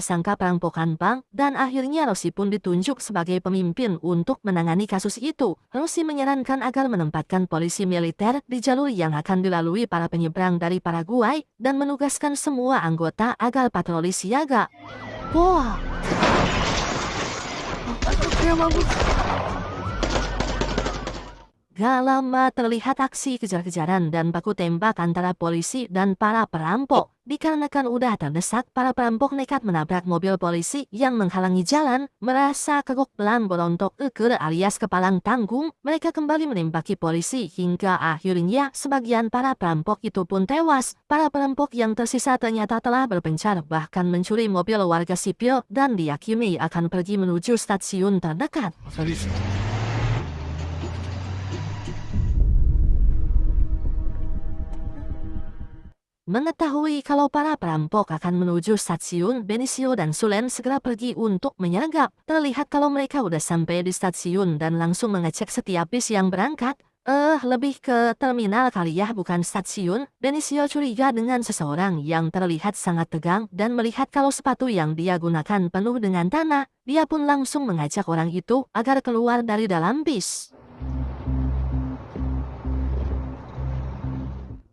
tersangka perampokan bank, dan akhirnya Rossi pun ditunjuk sebagai pemimpin untuk menangani kasus itu. Rossi menyarankan agar menempatkan polisi militer di jalur yang akan dilalui para penyeberang dari Paraguay dan menugaskan semua anggota agar patroli siaga. Wah, gak lama terlihat aksi kejar-kejaran dan baku tembak antara polisi dan para perampok. Dikarenakan udah terdesak, para perampok nekat menabrak mobil polisi yang menghalangi jalan. Merasa kegok belan berontok eker alias kepalang tanggung, mereka kembali menembaki polisi hingga akhirnya sebagian para perampok itu pun tewas. Para perampok yang tersisa ternyata telah berpencar bahkan mencuri mobil warga sipil dan diyakini akan pergi menuju stasiun terdekat. Mengetahui kalau para perampok akan menuju stasiun, Benicio dan Sulen segera pergi untuk menyergap. Terlihat kalau mereka udah sampai di stasiun dan langsung mengecek setiap bis yang berangkat. Lebih ke terminal kali ya, bukan stasiun. Benicio curiga dengan seseorang yang terlihat sangat tegang dan melihat kalau sepatu yang dia gunakan penuh dengan tanah. Dia pun langsung mengajak orang itu agar keluar dari dalam bis.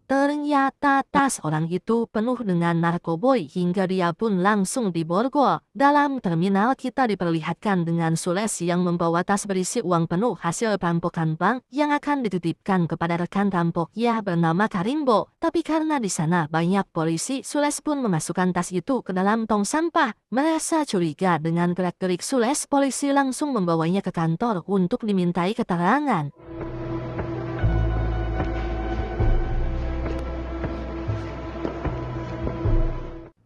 Ternyata tas orang itu penuh dengan narkoboy hingga dia pun langsung diborgol. Dalam terminal kita diperlihatkan dengan Sules yang membawa tas berisi uang penuh hasil perampokan bank yang akan dititipkan kepada rekan rampoknya bernama Karimbo. Tapi karena di sana banyak polisi, Sules pun memasukkan tas itu ke dalam tong sampah. Merasa curiga dengan gerak-gerik Sules, polisi langsung membawanya ke kantor untuk dimintai keterangan.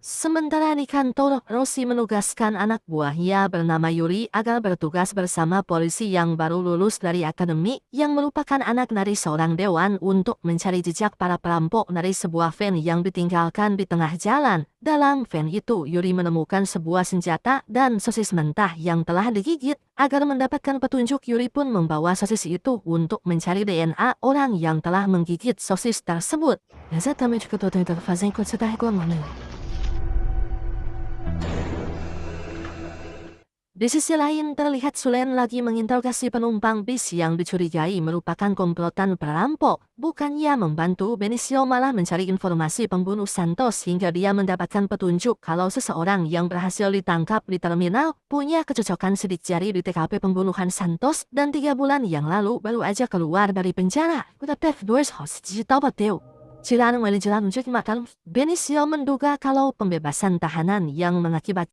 Sementara di kantor, Rossi menugaskan anak buahnya bernama Yuri agar bertugas bersama polisi yang baru lulus dari akademi yang merupakan anak dari seorang dewan untuk mencari jejak para perampok dari sebuah van yang ditinggalkan di tengah jalan. Dalam van itu, Yuri menemukan sebuah senjata dan sosis mentah yang telah digigit. Agar mendapatkan petunjuk, Yuri pun membawa sosis itu untuk mencari DNA orang yang telah menggigit sosis tersebut. Di sisi lain terlihat Sulen lagi menginterogasi penumpang bis yang dicurigai merupakan komplotan perampok. Bukannya membantu, Benicio malah mencari informasi pembunuh Santos hingga dia mendapatkan petunjuk kalau seseorang yang berhasil ditangkap di terminal punya kecocokan sidik jari di TKP pembunuhan Santos dan 3 bulan yang lalu baru aja keluar dari penjara. Benicio menduga kalau pembebasan tahanan yang mengakibatkan